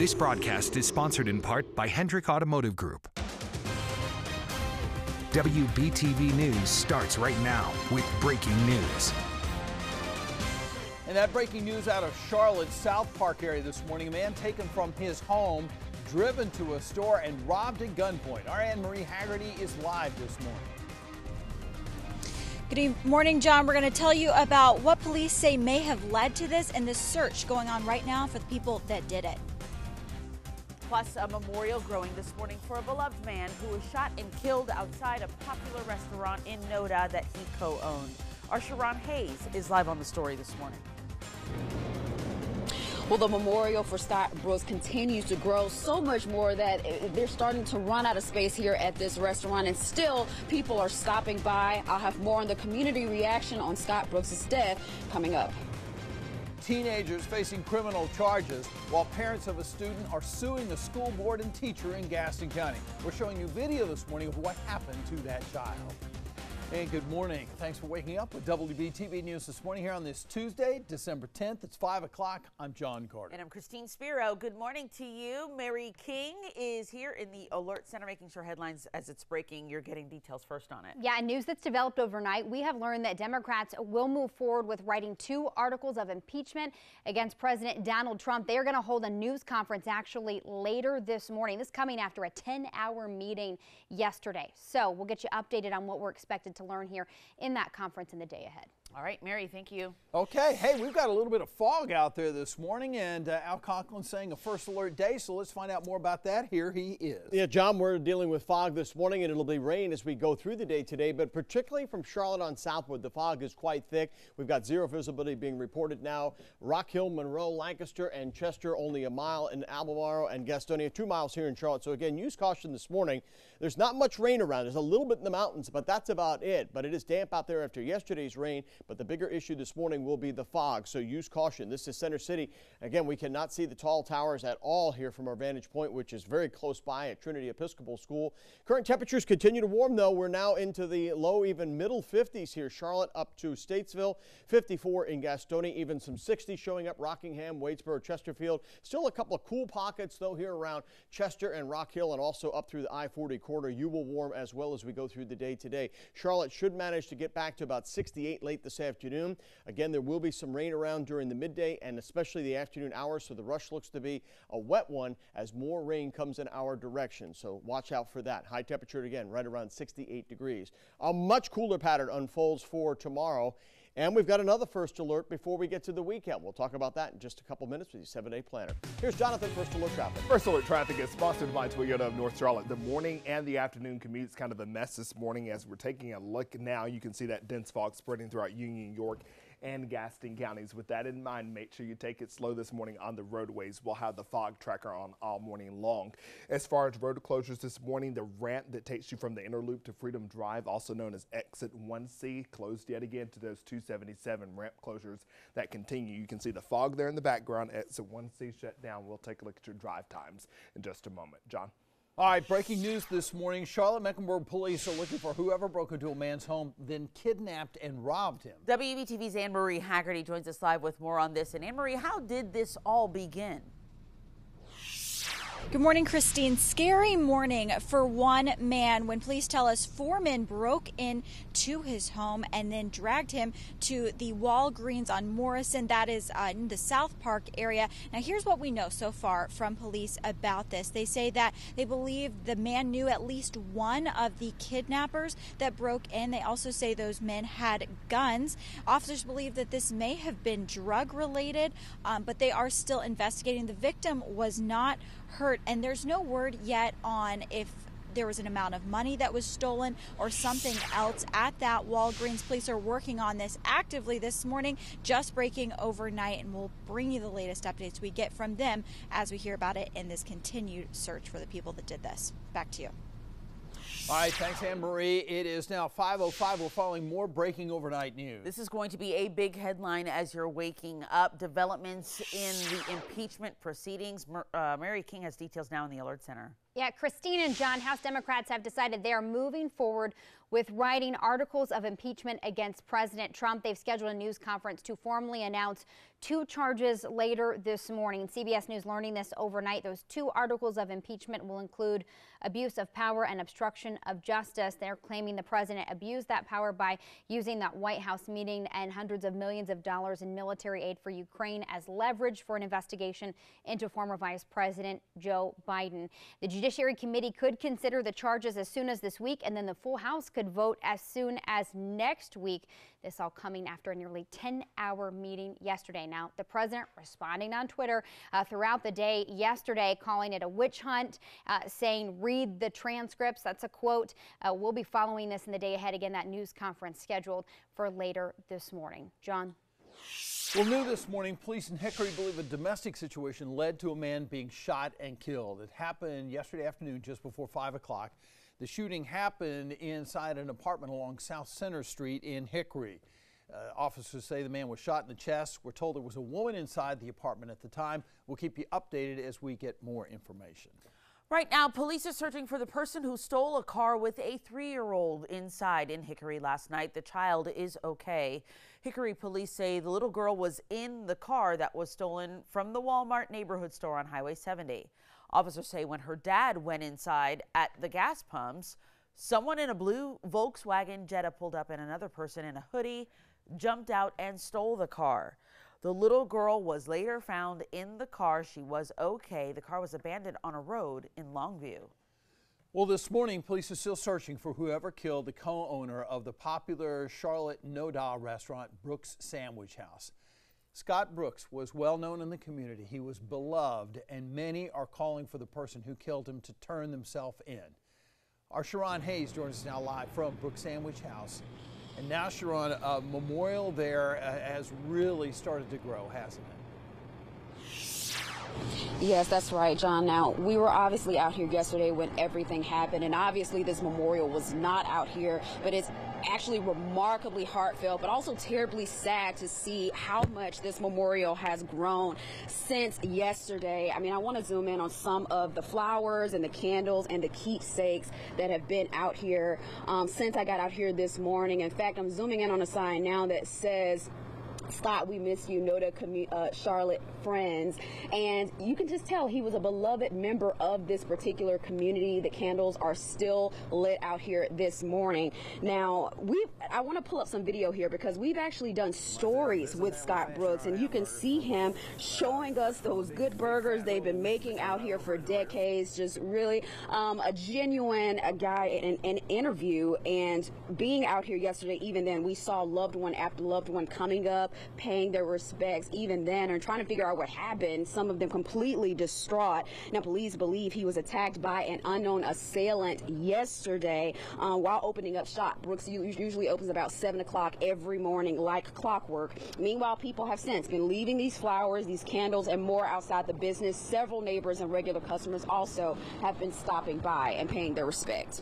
This broadcast is sponsored in part by Hendrick Automotive Group. WBTV News starts right now with breaking news. And that breaking news out of Charlotte's South Park area this morning. A man taken from his home, driven to a store, and robbed at gunpoint. Our Anne-Marie Haggerty is live this morning. Good morning, John. We're going to tell you about what police say may have led to this and the search going on right now for the people that did it. Plus, a memorial growing this morning for a beloved man who was shot and killed outside a popular restaurant in Noda that he co-owned. Our Sharon Hayes is live on the story this morning. Well, the memorial for Scott Brooks continues to grow so much more that they're starting to run out of space here at this restaurant, and still people are stopping by. I'll have more on the community reaction on Scott Brooks' death coming up. Teenagers facing criminal charges while parents of a student are suing the school board and teacher in Gaston County. We're showing you video this morning of what happened to that child. And good morning. Thanks for waking up with WBTV News this morning here on this Tuesday, December 10th. It's 5 o'clock. I'm John Carter. And I'm Christine Spiro. Good morning to you. Mary King is here in the Alert Center making sure headlines as it's breaking. You're getting details first on it. Yeah, and news that's developed overnight. We have learned that Democrats will move forward with writing 2 articles of impeachment against President Donald Trump. They are going to hold a news conference actually later this morning. This coming after a 10-hour meeting yesterday. So we'll get you updated on what we're expected to learn here in that conference in the day ahead. All right, Mary, thank you. Okay, hey, we've got a little bit of fog out there this morning, and Al Conklin's saying a first alert day, so let's find out more about that. Here he is. Yeah, John, we're dealing with fog this morning, and it'll be rain as we go through the day today, but particularly from Charlotte on southward, the fog is quite thick. We've got zero visibility being reported now. Rock Hill, Monroe, Lancaster, and Chester only a mile, in Albemarle and Gastonia 2 miles here in Charlotte. So again, use caution this morning. There's not much rain around. There's a little bit in the mountains, but that's about it. But it is damp out there after yesterday's rain, but the bigger issue this morning will be the fog, so use caution. This is Center City. Again, we cannot see the tall towers at all here from our vantage point, which is very close by at Trinity Episcopal School. Current temperatures continue to warm, though. We're now into the low, even middle 50s here. Charlotte up to Statesville, 54 in Gastonia, even some 60s showing up. Rockingham, Wadesboro, Chesterfield. Still a couple of cool pockets, though, here around Chester and Rock Hill, and also up through the I-40 corridor. You will warm as well as we go through the day today. Charlotte should manage to get back to about 68 late this afternoon. Again, there will be some rain around during the midday and especially the afternoon hours, so the rush looks to be a wet one as more rain comes in our direction. So watch out for that. High temperature again, right around 68 degrees. A much cooler pattern unfolds for tomorrow. And we've got another first alert before we get to the weekend. We'll talk about that in just a couple minutes with your 7-day planner. Here's Jonathan, First Alert Traffic. First Alert Traffic is sponsored by Toyota of North Charlotte. The morning and the afternoon commute's kind of a mess this morning. As we're taking a look now, you can see that dense fog spreading throughout Union, York, and Gaston counties. With that in mind, make sure you take it slow this morning on the roadways. We'll have the fog tracker on all morning long. As far as road closures this morning, the ramp that takes you from the inner loop to Freedom Drive, also known as Exit 1C, closed yet again to those 277 ramp closures that continue. You can see the fog there in the background. Exit 1C shut down. We'll take a look at your drive times in just a moment. John? All right, breaking news this morning. Charlotte-Mecklenburg police are looking for whoever broke into a man's home, then kidnapped and robbed him. WBTV's Anne-Marie Haggerty joins us live with more on this. And Anne-Marie, how did this all begin? Good morning, Christine. Scary morning for one man when police tell us 4 men broke into his home and then dragged him to the Walgreens on Morrison. That is in the South Park area. Now, here's what we know so far from police about this. They say that they believe the man knew at least one of the kidnappers that broke in. They also say those men had guns. Officers believe that this may have been drug related, but they are still investigating. The victim was not hurt, and there's no word yet on if there was an amount of money that was stolen or something else at that Walgreens. Police are working on this actively this morning, just breaking overnight, and we'll bring you the latest updates we get from them as we hear about it in this continued search for the people that did this. Back to you. All right, thanks, Anne-Marie. It is now 5:05. We're following more breaking overnight news. This is going to be a big headline as you're waking up. Developments in the impeachment proceedings. Mary King has details now in the Alert Center. Yeah, Christine and John, House Democrats have decided they are moving forward with writing articles of impeachment against President Trump. They've scheduled a news conference to formally announce 2 charges later this morning. CBS News learning this overnight. Those 2 articles of impeachment will include abuse of power and obstruction of justice. They're claiming the president abused that power by using that White House meeting and hundreds of millions of dollars in military aid for Ukraine as leverage for an investigation into former Vice President Joe Biden. The Judiciary Committee could consider the charges as soon as this week, and then the full House could vote as soon as next week. This all coming after a nearly 10-hour meeting yesterday. Now, the president responding on Twitter throughout the day yesterday, calling it a witch hunt, saying, "Read the transcripts." That's a quote. We'll be following this in the day ahead. Again, that news conference scheduled for later this morning. John. Well, new this morning, police in Hickory believe a domestic situation led to a man being shot and killed. It happened yesterday afternoon just before 5 o'clock. The shooting happened inside an apartment along South Center Street in Hickory. Officers say the man was shot in the chest. We're told there was a woman inside the apartment at the time. We'll keep you updated as we get more information. Right now, police are searching for the person who stole a car with a 3-year-old inside in Hickory last night. The child is okay. Hickory police say the little girl was in the car that was stolen from the Walmart neighborhood store on Highway 70. Officers say when her dad went inside at the gas pumps, someone in a blue Volkswagen Jetta pulled up and another person in a hoodie jumped out and stole the car. The little girl was later found in the car. She was okay. The car was abandoned on a road in Longview. Well, this morning, police are still searching for whoever killed the co-owner of the popular Charlotte Noda restaurant, Brooks Sandwich House. Scott Brooks was well known in the community. He was beloved, and many are calling for the person who killed him to turn themselves in. Our Sharon Hayes joins us now live from Brooks Sandwich House. And now, Sharon, a memorial there has really started to grow, hasn't it? Yes, that's right, John. Now, we were obviously out here yesterday when everything happened, and obviously this memorial was not out here, but it's actually remarkably heartfelt, but also terribly sad to see how much this memorial has grown since yesterday. I mean, I want to zoom in on some of the flowers and the candles and the keepsakes that have been out here since I got out here this morning. In fact, I'm zooming in on a sign now that says, "Scott, we miss you, Noda Charlotte friends." And you can just tell he was a beloved member of this particular community. The candles are still lit out here this morning. Now, I want to pull up some video here because we've actually done stories with Scott Brooks, and you can see him showing us those good burgers they've been making out here for decades. Just really a genuine guy in an interview. And being out here yesterday, even then, we saw loved one after loved one coming up, paying their respects even then, and trying to figure out what happened, some of them completely distraught. Now, police believe he was attacked by an unknown assailant yesterday while opening up shop. Brooks usually opens about 7 o'clock every morning like clockwork. Meanwhile, people have since been leaving these flowers, these candles, and more outside the business. Several neighbors and regular customers also have been stopping by and paying their respect.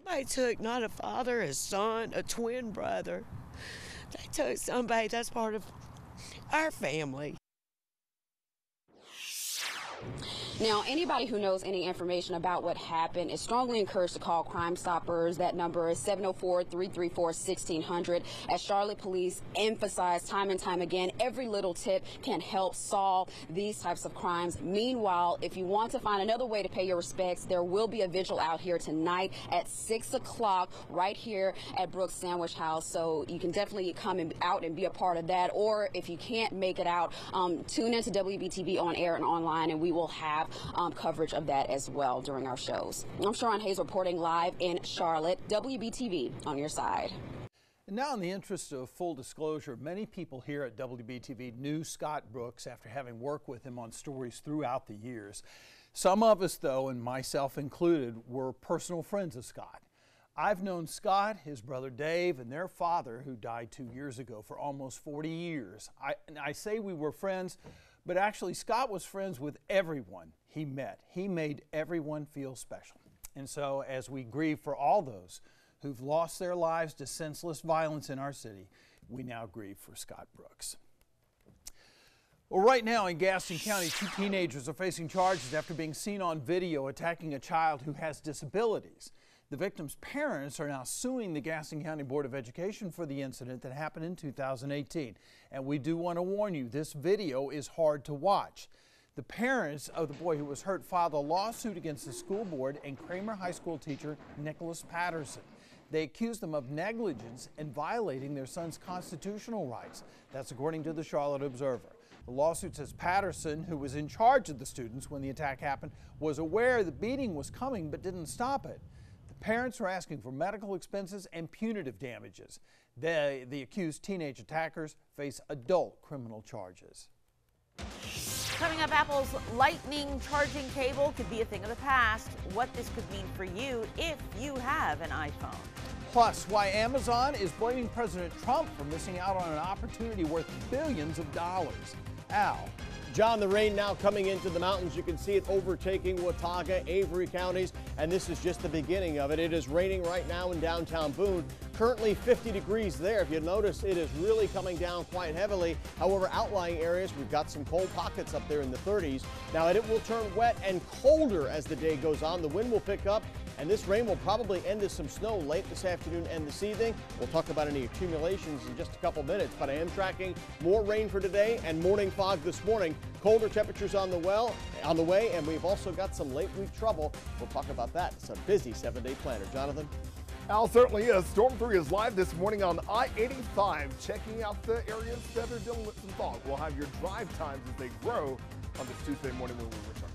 They took not a father, a son, a twin brother. They took somebody that's part of our family. Now, anybody who knows any information about what happened is strongly encouraged to call Crime Stoppers. That number is 704-334-1600. As Charlotte police emphasize time and time again, every little tip can help solve these types of crimes. Meanwhile, if you want to find another way to pay your respects, there will be a vigil out here tonight at 6 o'clock right here at Brooks Sandwich House. So you can definitely come out and be a part of that. Or if you can't make it out, tune into WBTV on air and online, and we will have coverage of that as well during our shows. I'm Sharon Hayes reporting live in Charlotte. WBTV on your side. And now, in the interest of full disclosure, many people here at WBTV knew Scott Brooks after having worked with him on stories throughout the years. Some of us, though, and myself included, were personal friends of Scott. I've known Scott, his brother Dave, and their father, who died 2 years ago, for almost 40 years. I say we were friends, but actually Scott was friends with everyone he met. He made everyone feel special. And so as we grieve for all those who've lost their lives to senseless violence in our city, we now grieve for Scott Brooks. Well, right now in Gaston County, 2 teenagers are facing charges after being seen on video attacking a child who has disabilities. The victim's parents are now suing the Gaston County Board of Education for the incident that happened in 2018. And we do want to warn you, this video is hard to watch. The parents of the boy who was hurt filed a lawsuit against the school board and Kramer High School teacher Nicholas Patterson. They accused them of negligence and violating their son's constitutional rights. That's according to the Charlotte Observer. The lawsuit says Patterson, who was in charge of the students when the attack happened, was aware the beating was coming but didn't stop it. The parents are asking for medical expenses and punitive damages. The accused teenage attackers face adult criminal charges. Coming up, Apple's lightning charging cable could be a thing of the past. What this could mean for you if you have an iPhone. Plus, why Amazon is blaming President Trump for missing out on an opportunity worth billions of dollars. Al. John, the rain now coming into the mountains. You can see it overtaking Watauga, Avery counties, and this is just the beginning of it. It is raining right now in downtown Boone. Currently 50 degrees there. If you notice, it is really coming down quite heavily. However, outlying areas, we've got some cold pockets up there in the 30s. Now, it will turn wet and colder as the day goes on. The wind will pick up, and this rain will probably end to some snow late this afternoon and this evening. We'll talk about any accumulations in just a couple minutes, but I am tracking more rain for today and morning fog this morning. Colder temperatures on the way, and we've also got some late week trouble. We'll talk about that. It's a busy 7-day planner. Jonathan? Al, certainly is. Storm 3 is live this morning on I-85, checking out the areas that are dealing with some fog. We'll have your drive times as they grow on this Tuesday morning when we return.